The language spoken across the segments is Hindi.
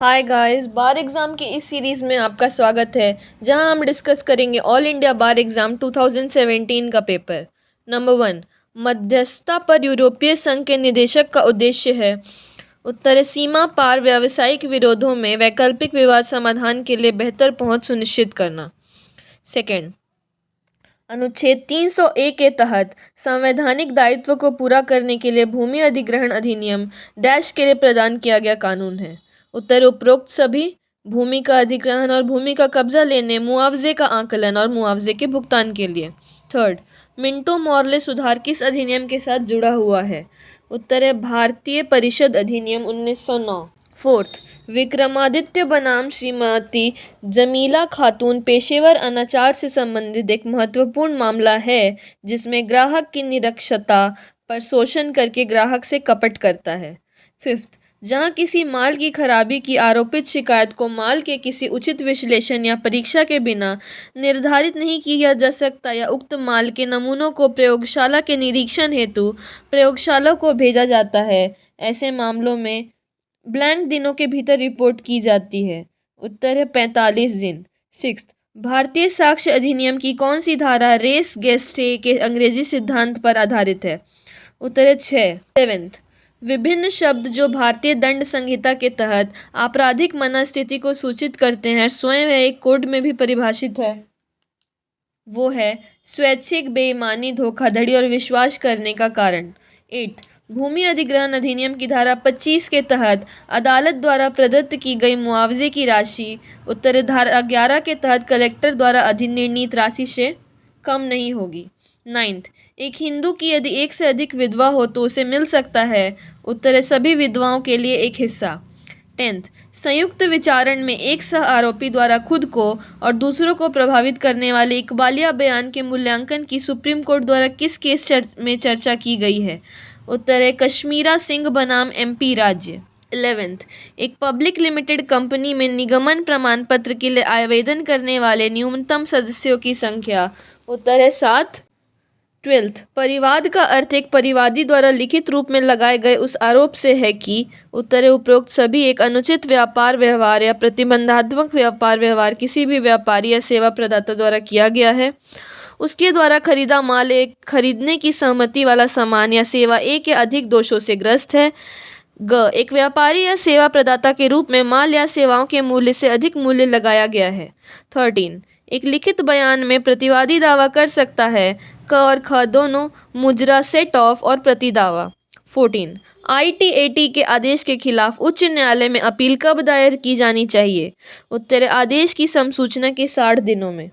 हाय गाइस, बार एग्ज़ाम की इस सीरीज़ में आपका स्वागत है जहां हम डिस्कस करेंगे ऑल इंडिया बार एग्ज़ाम 2017 का पेपर। नंबर 1, मध्यस्थता पर यूरोपीय संघ के निदेशक का उद्देश्य है उत्तर सीमा पार व्यावसायिक विरोधों में वैकल्पिक विवाद समाधान के लिए बेहतर पहुंच सुनिश्चित करना। सेकेंड, अनुच्छेद 301 के तहत संवैधानिक दायित्व को पूरा करने के लिए भूमि अधिग्रहण अधिनियम डैश के लिए प्रदान किया गया कानून है। उत्तर उपरोक्त सभी भूमि का अधिग्रहण और भूमि का कब्जा लेने, मुआवजे का आकलन और मुआवजे के भुगतान के लिए। थर्ड, मिंटो मॉर्ले सुधार किस अधिनियम के साथ जुड़ा हुआ है? उत्तर है भारतीय परिषद अधिनियम 1909। फोर्थ, विक्रमादित्य बनाम श्रीमती जमीला खातून पेशेवर अनाचार से संबंधित एक महत्वपूर्ण मामला है जिसमें ग्राहक की निरक्षरता पर शोषण करके ग्राहक से कपट करता है। फिफ्थ, जहां किसी माल की खराबी की आरोपित शिकायत को माल के किसी उचित विश्लेषण या परीक्षा के बिना निर्धारित नहीं किया जा सकता या उक्त माल के नमूनों को प्रयोगशाला के निरीक्षण हेतु प्रयोगशाला को भेजा जाता है, ऐसे मामलों में ब्लैंक दिनों के भीतर रिपोर्ट की जाती है। उत्तर है 45 दिन। सिक्स्थ, भारतीय साक्ष्य अधिनियम की कौन सी धारा रेस गेस्टे के अंग्रेजी सिद्धांत पर आधारित है? उत्तर है 6। सेवेंथ, विभिन्न शब्द जो भारतीय दंड संहिता के तहत आपराधिक मनस्थिति को सूचित करते हैं स्वयं एक कोड में भी परिभाषित है। वो है स्वैच्छिक बेईमानी, धोखाधड़ी और विश्वास करने का कारण। 8, भूमि अधिग्रहण अधिनियम की धारा 25 के तहत अदालत द्वारा प्रदत्त की गई मुआवजे की राशि उत्तर धारा 11 के तहत कलेक्टर द्वारा अधिनिर्णीत राशि से कम नहीं होगी। 9th, एक हिंदू की यदि एक से अधिक विधवा हो तो उसे मिल सकता है उत्तर है सभी विधवाओं के लिए एक हिस्सा। 10th, संयुक्त विचारण में एक सह आरोपी द्वारा खुद को और दूसरों को प्रभावित करने वाले इकबालिया बयान के मूल्यांकन की सुप्रीम कोर्ट द्वारा किस केस में चर्चा की गई है? उत्तर है कश्मीरा सिंह बनाम MP राज्य। 11th, एक पब्लिक लिमिटेड कंपनी में निगमन प्रमाण पत्र के लिए आवेदन करने वाले न्यूनतम सदस्यों की संख्या उत्तर है 7। 12th, परिवाद का अर्थ एक परिवादी द्वारा लिखित रूप में लगाए गए उस आरोप से है कि उत्तर है उपरोक्त सभी एक अनुचित व्यापार व्यवहार या प्रतिबंधात्मक व्यापार व्यवहार किसी भी व्यापारी या सेवा प्रदाता द्वारा किया गया है, उसके द्वारा खरीदा माल एक खरीदने की सहमति वाला सामान या सेवा एक या अधिक दोषों से ग्रस्त है। एक व्यापारी या सेवा प्रदाता के रूप में माल या सेवाओं के मूल्य से अधिक मूल्य लगाया गया है। 13, एक लिखित बयान में प्रतिवादी दावा कर सकता है क और ख दोनों मुजरा सेट ऑफ और प्रति दावा। 14, ITAT के आदेश के खिलाफ उच्च न्यायालय में अपील कब दायर की जानी चाहिए? उत्तर आदेश की संसूचना के 60 दिनों में।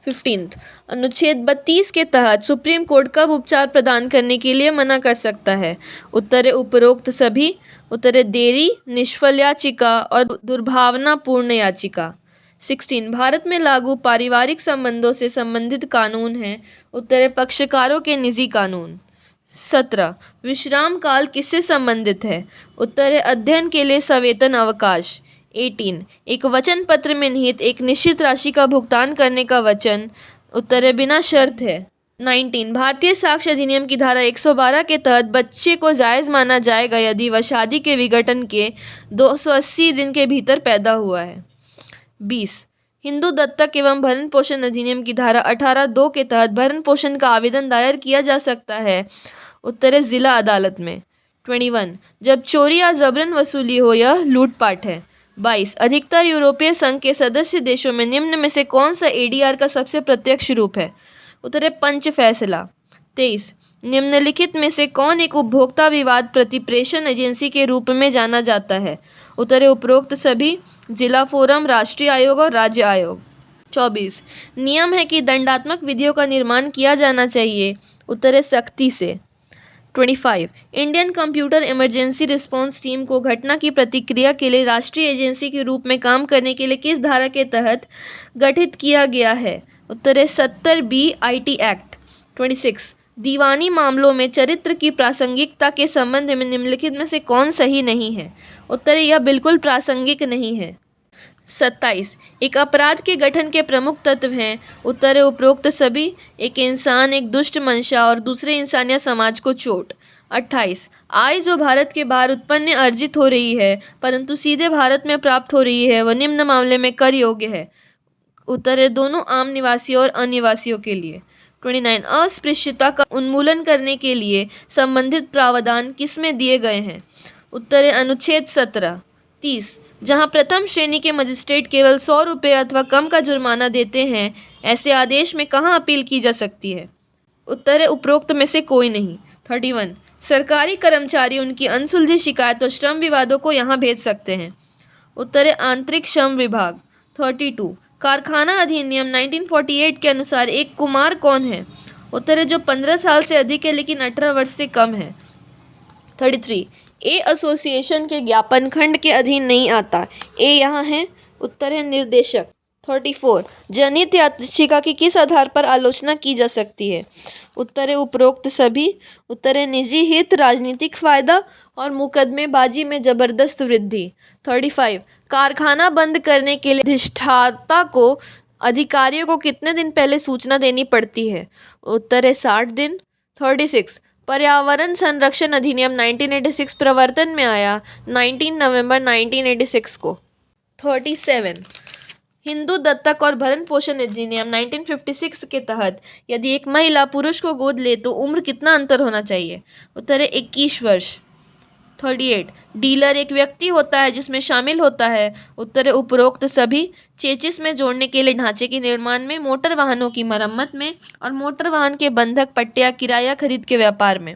15th, अनुच्छेद 32 के तहत सुप्रीम कोर्ट कब उपचार प्रदान करने के लिए मना कर सकता है? उत्तर उपरोक्त सभी। उत्तर देरी, निष्फल याचिका और दुर्भावनापूर्ण याचिका। 16, भारत में लागू पारिवारिक संबंधों से संबंधित कानून है। उत्तर पक्षकारों के निजी कानून। 17, विश्राम काल किससे संबंधित है? उत्तर अध्ययन के लिए सवेतन अवकाश। 18, एक वचन पत्र में निहित एक निश्चित राशि का भुगतान करने का वचन उत्तर बिना शर्त है। 19, भारतीय साक्ष्य अधिनियम की धारा 112 के तहत बच्चे को जायज़ माना जाएगा यदि वह शादी के विघटन के 280 दिन के भीतर पैदा हुआ है। 20, हिंदू दत्तक एवं भरण पोषण अधिनियम की धारा 18(2) के तहत भरण पोषण का आवेदन दायर किया जा सकता है उत्तर जिला अदालत में। 21, जब चोरी या जबरन वसूली हो यह लूटपाट है। 22, अधिकतर यूरोपीय संघ के सदस्य देशों में निम्न में से कौन सा ADR का सबसे प्रत्यक्ष रूप है? उत्तर पंच फैसला। 23, निम्नलिखित में से कौन एक उपभोक्ता विवाद प्रतिप्रेषण एजेंसी के रूप में जाना जाता है? उत्तर उपरोक्त सभी, जिला फोरम, राष्ट्रीय आयोग और राज्य आयोग। 24, नियम है कि दंडात्मक विधियों का निर्माण किया जाना चाहिए। उत्तर सख्ती से। 25, Indian computer emergency response team को घटना की प्रतिक्रिया के लिए राष्ट्रीय एजेंसी के रूप में काम करने के लिए किस धारा के तहत गठित किया गया है? उत्तर 70B IT एक्ट। 26, दीवानी मामलों में चरित्र की प्रासंगिकता के संबंध में निम्नलिखित में से कौन सही नहीं है? उत्तर यह बिल्कुल प्रासंगिक नहीं है। 27, एक अपराध के गठन के प्रमुख तत्व हैं। उत्तर उपरोक्त सभी, एक इंसान, एक दुष्ट मंशा और दूसरे इंसान या समाज को चोट। 28 आय जो भारत के बाहर उत्पन्न अर्जित हो रही है परंतु सीधे भारत में प्राप्त हो रही है वह निम्न मामले में कर योग्य है। उत्तर है दोनों आम निवासियों और अनिवासियों के लिए। 29 अस्पृश्यता का उन्मूलन करने के लिए संबंधित प्रावधान किसमें दिए गए हैं? उत्तर है अनुच्छेद 17। 30 जहां प्रथम श्रेणी के मजिस्ट्रेट केवल 100 रुपये अथवा कम का जुर्माना देते हैं ऐसे आदेश में कहां अपील की जा सकती है? उत्तर है उपरोक्त में से कोई नहीं। 31 सरकारी कर्मचारी उनकी अनसुलझी शिकायत और श्रम विवादों को यहां भेज सकते हैं। उत्तर है आंतरिक श्रम विभाग। 32 कारखाना अधिनियम 1948 के अनुसार एक कुमार कौन है? उत्तर है जो 15 साल से अधिक है लेकिन 18 वर्ष से कम है। 33 ए एसोसिएशन के ज्ञापन खंड के अधीन नहीं आता। ए यहाँ है। उत्तर है निर्देशक। 34 जनहित याचिका की किस आधार पर आलोचना की जा सकती है? उत्तर है उपरोक्त सभी। उत्तर है निजी हित, राजनीतिक फायदा और मुकदमेबाजी में जबरदस्त वृद्धि। 35 कारखाना बंद करने के लिए अधिष्ठाता को अधिकारियों को कितने दिन पहले सूचना देनी पड़ती है? उत्तर है 60 दिन। 36 पर्यावरण संरक्षण अधिनियम 1986 प्रवर्तन में आया 19 नवंबर 1986 को। 37 हिंदू दत्तक और भरण पोषण अधिनियम 1956 के तहत यदि एक महिला पुरुष को गोद ले तो उम्र कितना अंतर होना चाहिए? उत्तर है 21 वर्ष। 38 डीलर एक व्यक्ति होता है जिसमें शामिल होता है। उत्तर है उपरोक्त सभी। चेचिस में जोड़ने के लिए ढांचे के निर्माण में, मोटर वाहनों की मरम्मत में और मोटर वाहन के बंधक पट्टे किराया खरीद के व्यापार में।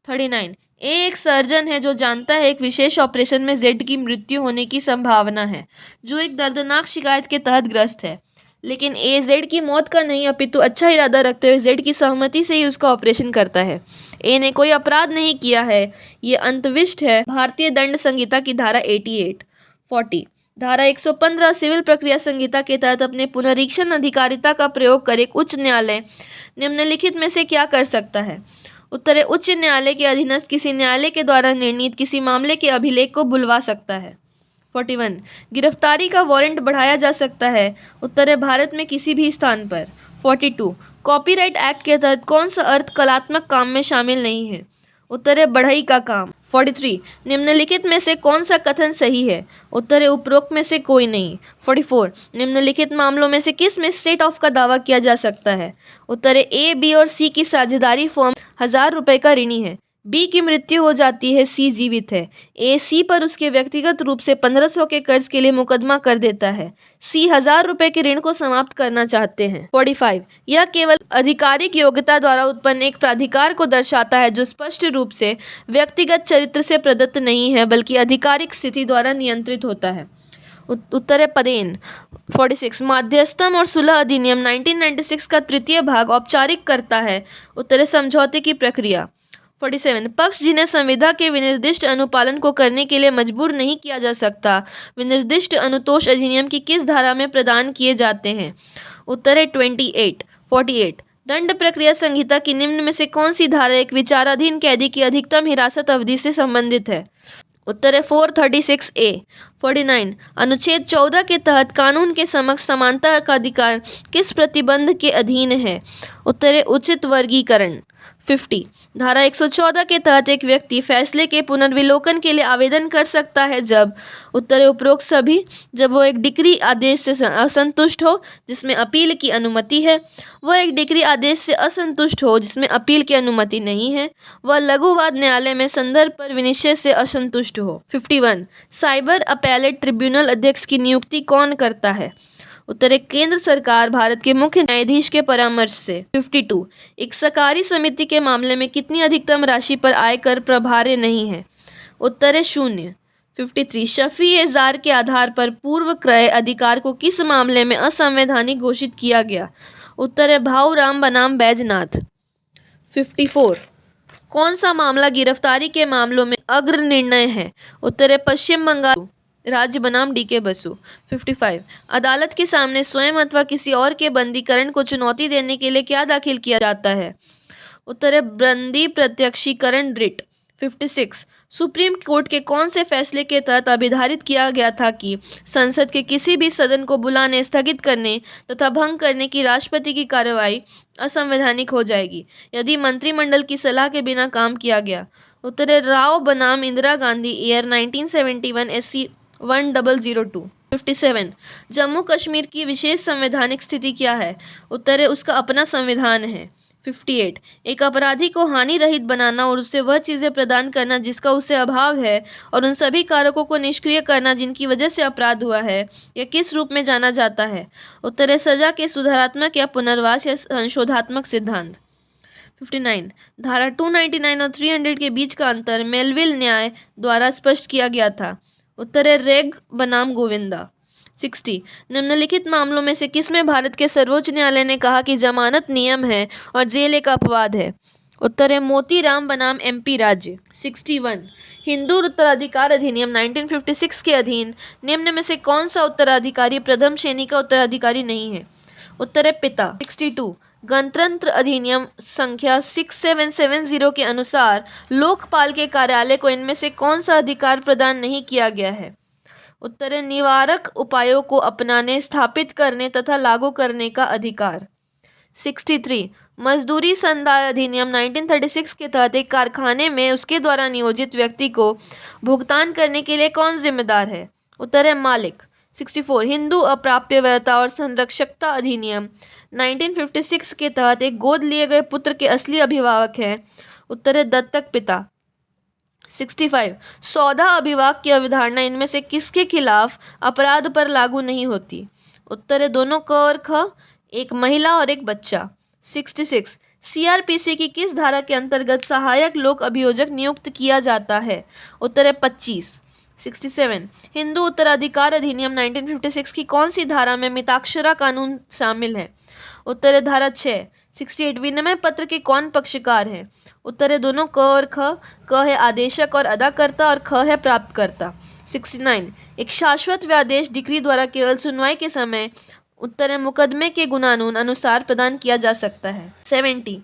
39 ए एक सर्जन है जो जानता है एक विशेष ऑपरेशन में जेड की मृत्यु होने की संभावना है जो एक दर्दनाक शिकायत के तहत ग्रस्त है, लेकिन ए जेड की मौत का नहीं अपितु अच्छा इरादा रखते हुए जेड की सहमति से ही उसका ऑपरेशन करता है। ए ने कोई अपराध नहीं किया है। ये अंतविष्ट है भारतीय दंड संहिता की धारा 88। 40 धारा 115 सिविल प्रक्रिया संहिता के तहत अपने पुनरीक्षण अधिकारिता का प्रयोग कर एक उच्च न्यायालय निम्नलिखित में से क्या कर सकता है? उत्तर है उच्च न्यायालय के अधीनस्थ किसी न्यायालय के द्वारा निर्णीत किसी मामले के अभिलेख को बुलवा सकता है। 41 गिरफ्तारी का वारंट बढ़ाया जा सकता है। उत्तर है भारत में किसी भी स्थान पर। 42 कॉपीराइट एक्ट के तहत कौन सा अर्थ कलात्मक काम में शामिल नहीं है? उत्तर है बढ़ई का काम। 43 निम्नलिखित में से कौन सा कथन सही है? उत्तर है उपरोक्त में से कोई नहीं। 44 निम्नलिखित मामलों में से किस में सेट ऑफ का दावा किया जा सकता है? उत्तर है ए, बी और सी की साझेदारी फर्म 1000 रुपये का ऋणी है, बी की मृत्यु हो जाती है, सी जीवित है। ए सी पर उसके व्यक्तिगत रूप से 1500 के कर्ज के लिए मुकदमा कर देता है। सी 1000 रुपये के ऋण को समाप्त करना चाहते हैं। 45 यह केवल आधिकारिक योग्यता द्वारा उत्पन्न एक प्राधिकार को दर्शाता है जो स्पष्ट रूप से व्यक्तिगत चरित्र से प्रदत्त नहीं है बल्कि आधिकारिक स्थिति द्वारा नियंत्रित होता है। उत्तर है पदेन। 46 माध्यस्थम और सुलह अधिनियम 1996 का तृतीय भाग औपचारिक करता है। उत्तर है समझौते की प्रक्रिया। 47 पक्ष जिन्हें संविदा के विनिर्दिष्ट अनुपालन को करने के लिए मजबूर नहीं किया जा सकता विनिर्दिष्ट अनुतोष अधिनियम की किस धारा में प्रदान किए जाते हैं? उत्तर है 28। 48 दंड प्रक्रिया संहिता की निम्न में से कौन सी धारा एक विचाराधीन कैदी की अधिकतम हिरासत अवधि से संबंधित है? उत्तर है 436 ए। 49 अनुच्छेद 14 के तहत कानून के समक्ष समानता का अधिकार किस प्रतिबंध के अधीन है? उत्तर है उचित वर्गीकरण। 50 धारा 114 के तहत एक व्यक्ति फैसले के पुनर्विलोकन के लिए आवेदन कर सकता है जब? उत्तर है उपरोक्त सभी। जब वो एक डिक्री आदेश से असंतुष्ट हो जिसमें अपील की अनुमति है, वह एक डिक्री आदेश से असंतुष्ट हो जिसमें अपील की अनुमति नहीं है, वह लघुवाद न्यायालय में संदर्भ पर विनिश्चय से असंतुष्ट हो। 51 साइबर अपैलेट ट्रिब्यूनल अध्यक्ष की नियुक्ति कौन करता है? उत्तर है केंद्र सरकार भारत के मुख्य न्यायाधीश के परामर्श से। 52 एक सहकारी समिति के मामले में कितनी अधिकतम राशि पर आयकर प्रभार्य नहीं है? उत्तर है 0। 53 शफ़ी-ए-ज़ार के आधार पर पूर्व क्रय अधिकार को किस मामले में असंवैधानिक घोषित किया गया? उत्तर है भाऊराम बनाम बैजनाथ। 54 कौन सा मामला गिरफ्तारी के मामलों में अग्र निर्णय है? उत्तर है पश्चिम बंगाल राज्य बनाम डीके बसु। 55 अदालत के सामने स्वयं अथवा किसी और के बंदीकरण को चुनौती देने के लिए क्या दाखिल किया जाता है? उत्तर है बंदी प्रत्यक्षीकरण रिट। 56 सुप्रीम कोर्ट के कौन से फैसले के तहत अभिधारित किया गया था कि संसद के किसी भी सदन को बुलाने, स्थगित करने तथा भंग करने की राष्ट्रपति की कार्रवाई असंवैधानिक हो जाएगी यदि मंत्रिमंडल की सलाह के बिना काम किया गया? उत्तर है राव बनाम इंदिरा गांधी, ईयर 1971, SC 1002। 57 जम्मू कश्मीर की विशेष संवैधानिक स्थिति क्या है? उत्तर है उसका अपना संविधान है। 58 एक अपराधी को हानि रहित बनाना और उसे वह चीज़ें प्रदान करना जिसका उसे अभाव है और उन सभी कारकों को निष्क्रिय करना जिनकी वजह से अपराध हुआ है, यह किस रूप में जाना जाता है? उत्तर है सजा के सुधारात्मक या पुनर्वास या संशोधात्मक सिद्धांत। 59 धारा 299 और 300 के बीच का अंतर मेलविल न्याय द्वारा स्पष्ट किया गया था। उत्तर है रेग बनाम गोविंदा। 60 निम्नलिखित मामलों में से किसमें भारत के सर्वोच्च न्यायालय ने कहा कि जमानत नियम है और जेल एक अपवाद है? उत्तर है मोतीराम बनाम MP राज्य। 61 हिंदू उत्तराधिकार अधिनियम 1956 के अधीन निम्न में से कौन सा उत्तराधिकारी प्रथम श्रेणी का उत्तराधिकारी नहीं है? उत्तर है पिता। 62 गणतंत्र अधिनियम संख्या 6770 के अनुसार लोकपाल के कार्यालय को इनमें से कौन सा अधिकार प्रदान नहीं किया गया है? उत्तर है निवारक उपायों को अपनाने, स्थापित करने तथा लागू करने का अधिकार। 63 मजदूरी संदाय अधिनियम 1936 के तहत एक कारखाने में उसके द्वारा नियोजित व्यक्ति को भुगतान करने के लिए कौन जिम्मेदार है? उत्तर है मालिक। 64 हिंदू अप्राप्यता और संरक्षकता अधिनियम 1956 के तहत एक गोद लिए गए पुत्र के असली अभिभावक हैं। उत्तर है दत्तक पिता। 65 सौदा अभिभावक की अवधारणा इनमें से किसके खिलाफ अपराध पर लागू नहीं होती? उत्तर है दोनों क और ख, एक महिला और एक बच्चा। 66 CRPC की किस धारा के अंतर्गत सहायक लोक अभियोजक नियुक्त किया जाता है? उत्तर है 25। 67 हिंदू उत्तराधिकार अधिनियम 1956 की कौन सी धारा में मिताक्षरा कानून शामिल है? उत्तर है धारा 6। 68 विनिमय पत्र के कौन पक्षकार हैं? उत्तर है दोनों क और ख, क है आदेशक और अदाकर्ता और ख है प्राप्तकर्ता। 69 एक शाश्वत व्यादेश डिक्री द्वारा केवल सुनवाई के समय उत्तर है मुकदमे के गुणानून अनुसार प्रदान किया जा सकता है। 70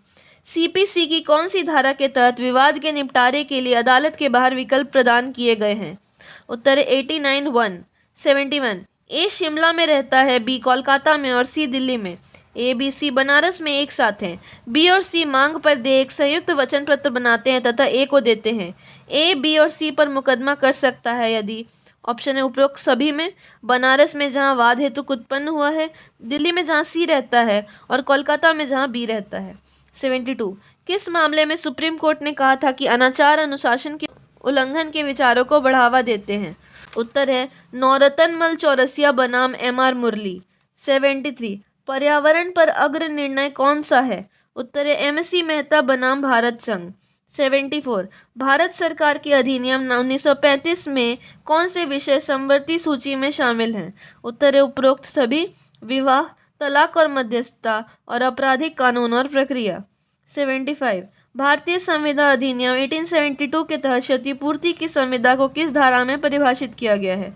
CPC की कौन सी धारा के तहत विवाद के निपटारे के लिए अदालत के बाहर विकल्प प्रदान किए गए हैं? उत्तर है 89(1). 71 A शिमला में रहता है, B कोलकाता में और C दिल्ली में। A, B, C बनारस में एक साथ हैं। B और C मांग पर दे एक संयुक्त वचन पत्र बनाते हैं तथा A को देते हैं। A, B और C पर मुकदमा कर सकता है यदि ऑप्शन है उपरोक्त सभी में, बनारस में जहां वाद हेतु उत्पन्न हुआ है, दिल्ली में जहां C रहता है और कोलकाता में जहां B रहता है। 72 किस मामले में सुप्रीम कोर्ट ने कहा था कि अनाचार अनुशासन के उल्लंघन के विचारों को बढ़ावा देते हैं? उत्तर है नौरतनमल चौरसिया बनाम MR मुरली। 73 पर्यावरण पर अग्र निर्णय कौन सा है? उत्तर है MSc मेहता बनाम भारत संघ। 74 भारत सरकार के अधिनियम 1935 में कौन से विषय समवर्ती सूची में शामिल हैं? उत्तर है उपरोक्त सभी, विवाह, तलाक और मध्यस्थता और आपराधिक कानून और प्रक्रिया। 75 भारतीय संविदा अधिनियम 1872 के तहत क्षतिपूर्ति की संविदा को किस धारा में परिभाषित किया गया है?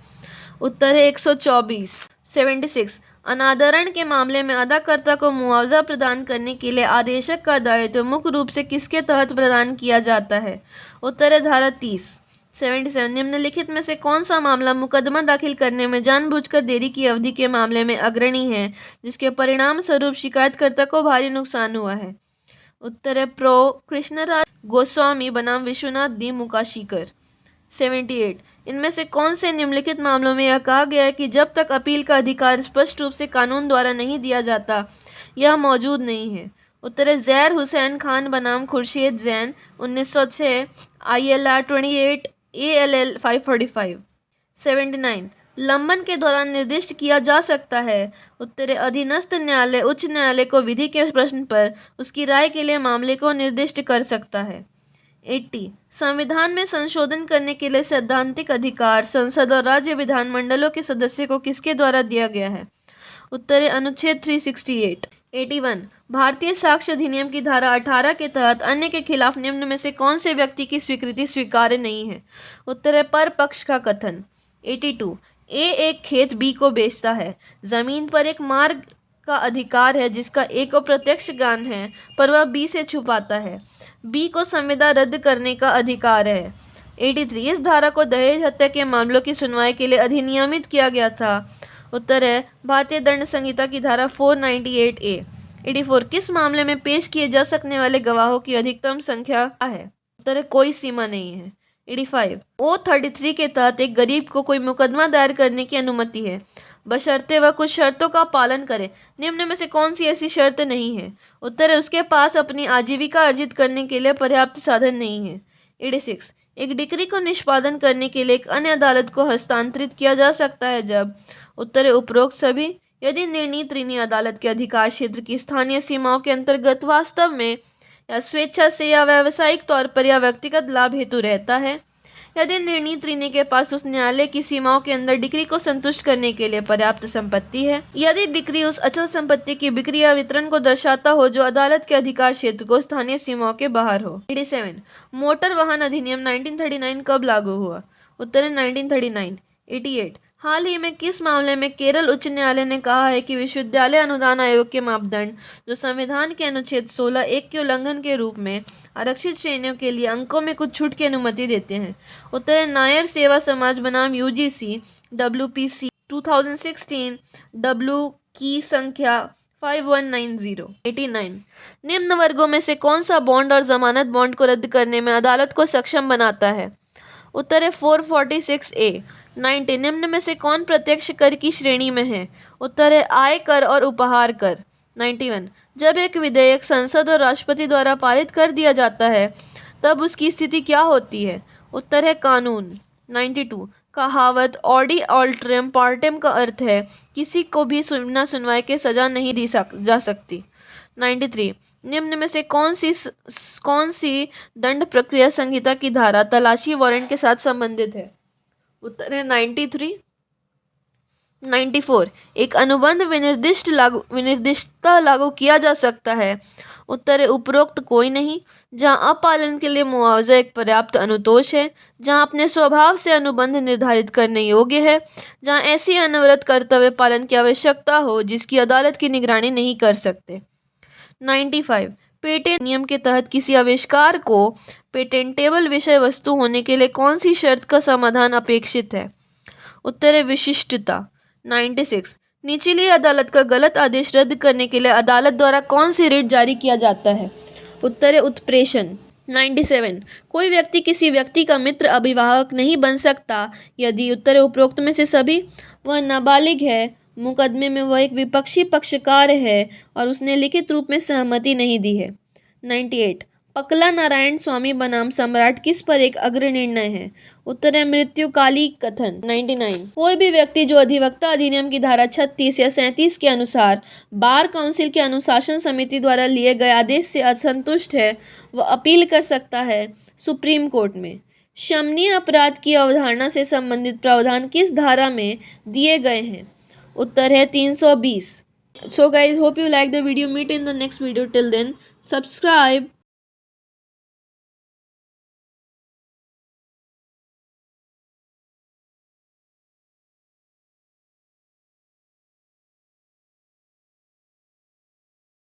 उत्तर है 124। 76 अनादरण के मामले में अदाकर्ता को मुआवजा प्रदान करने के लिए आदेशक का दायित्व मुख्य रूप से किसके तहत प्रदान किया जाता है? उत्तर है धारा 30। 77 निम्नलिखित में से कौन सा मामला मुकदमा दाखिल करने में जानबूझकर देरी की अवधि के मामले में अग्रणी है जिसके परिणाम स्वरूप शिकायतकर्ता को भारी नुकसान हुआ है? उत्तर है प्रो कृष्णराज गोस्वामी बनाम विश्वनाथ दी मुकाशीकर। 78 इनमें से कौन से निम्नलिखित मामलों में यह कहा गया है कि जब तक अपील का अधिकार स्पष्ट रूप से कानून द्वारा नहीं दिया जाता यह मौजूद नहीं है? उत्तर है जैर हुसैन खान बनाम खुर्शीद जैन 1906 ILR 28 ALL 545। 79 लंबन के दौरान निर्दिष्ट किया जा सकता है? उत्तर है अधीनस्थ न्यायालय उच्च न्यायालय को विधि के प्रश्न पर उसकी राय के लिए मामले को निर्दिष्ट कर सकता है। 80 संविधान में संशोधन करने के लिए सैद्धांतिक अधिकार संसद और राज्य विधानमंडलों के सदस्य को किसके द्वारा दिया गया है? उत्तर है अनुच्छेद 368। 81 भारतीय साक्ष्य अधिनियम की धारा 18 के तहत अन्य के खिलाफ निम्न में से कौन से व्यक्ति की स्वीकृति स्वीकार्य नहीं है? उत्तर है पर पक्ष का कथन। 82 A एक खेत B को बेचता है। जमीन पर एक मार्ग का अधिकार है जिसका A को प्रत्यक्ष ज्ञान है पर वह B से छुपाता है। B को संविदा रद्द करने का अधिकार है। 83 इस धारा को दहेज हत्या के मामलों की सुनवाई के लिए अधिनियमित किया गया था। उत्तर है भारतीय दंड संहिता की धारा 498A। 84 किस मामले में पेश किए जा सकने वाले गवाहों की अधिकतम संख्या है? उत्तर है कोई सीमा नहीं है। 85 O33 के तहत एक गरीब को कोई मुकदमा दायर करने की अनुमति है बशर्ते वह कुछ शर्तों का पालन करे। निम्न में से कौन सी ऐसी शर्त नहीं है? उत्तर है उसके पास अपनी आजीविका अर्जित करने के लिए पर्याप्त साधन नहीं है। 86 एक डिक्री को निष्पादन करने के लिए एक अन्य अदालत को हस्तांतरित किया जा सकता है जब। उत्तर है उपरोक्त सभी, यदि निर्णय त्रीनी अदालत के अधिकार क्षेत्र की स्थानीय सीमाओं के अंतर्गत वास्तव में या स्वेच्छा से या व्यावसायिक तौर पर या व्यक्तिगत लाभ हेतु रहता है, यदि निर्णय त्रीनी के पास उस न्यायालय की सीमाओं के अंदर डिक्री को संतुष्ट करने के लिए पर्याप्त संपत्ति है, यदि डिक्री उस अचल संपत्ति की बिक्री या वितरण को दर्शाता हो जो अदालत के अधिकार क्षेत्र को स्थानीय सीमाओं के बाहर हो। 87 मोटर वाहन अधिनियम 1939 कब लागू हुआ? उत्तर है 1939। 88 हाल ही में किस मामले में केरल उच्च न्यायालय ने कहा है कि विश्वविद्यालय अनुदान आयोग के मापदंड जो संविधान के अनुच्छेद 16(1) के उल्लंघन के रूप में आरक्षित श्रेणियों के लिए अंकों में कुछ छूट की अनुमति देते हैं? उत्तर है नायर सेवा समाज बनाम UGC WPC 2016 W की संख्या 5190। 89 निम्न वर्गों में से कौन सा बॉन्ड और जमानत बॉन्ड को रद्द करने में अदालत को सक्षम बनाता है? उत्तर है 446A। 90 निम्न में से कौन प्रत्यक्ष कर की श्रेणी में है? उत्तर है आय कर और उपहार कर। 91 जब एक विधेयक संसद और राष्ट्रपति द्वारा पारित कर दिया जाता है तब उसकी स्थिति क्या होती है? उत्तर है कानून। 92 कहावत ऑडी ऑल्ट्रम पार्टेम का अर्थ है किसी को भी बिना सुनवाई के सजा नहीं दी जा सकती। 93 निम्न में से कौन सी दंड प्रक्रिया संहिता की धारा तलाशी वारंट के साथ संबंधित है? उत्तर है 93। 94 एक अनुबंध विनिर्दिष्टता लागू किया जा सकता है। उत्तर है उपरोक्त कोई नहीं। जहां अपालन के लिए मुआवजा एक पर्याप्त अनुतोष है, जहां अपने स्वभाव से अनुबंध निर्धारित करने योग्य है, जहां ऐसी अनवरत कर्तव्य पालन की आवश्यकता हो जिसकी अदालत की निगरानी नहीं कर सकते। 95 पेटेंट नियम के तहत किसी आविष्कार को पेटेंटेबल विषय वस्तु होने के लिए कौन सी शर्त का समाधान अपेक्षित है? उत्तर है विशिष्टता। 96 निचली अदालत का गलत आदेश रद्द करने के लिए अदालत द्वारा कौन सी रिट जारी किया जाता है? उत्तर है उत्प्रेषण। 97 कोई व्यक्ति किसी व्यक्ति का मित्र अभिभावक नहीं बन सकता यदि। उत्तर है उपरोक्त में से सभी। वह नाबालिग है, मुकदमे में वह एक विपक्षी पक्षकार है और उसने लिखित रूप में सहमति नहीं दी है। 98 पकला नारायण स्वामी बनाम सम्राट किस पर एक अग्रनिर्णय है? उत्तर है मृत्युकाली कथन। 99 कोई भी व्यक्ति जो अधिवक्ता अधिनियम की धारा 36 या 37 के अनुसार बार काउंसिल के अनुशासन समिति द्वारा लिए गए आदेश से असंतुष्ट है वह अपील कर सकता है सुप्रीम कोर्ट में। शमनीय अपराध की अवधारणा से संबंधित प्रावधान किस धारा में दिए गए हैं? उत्तर है 320। So guys, hope you like the video. Meet in the next video. Till then, subscribe.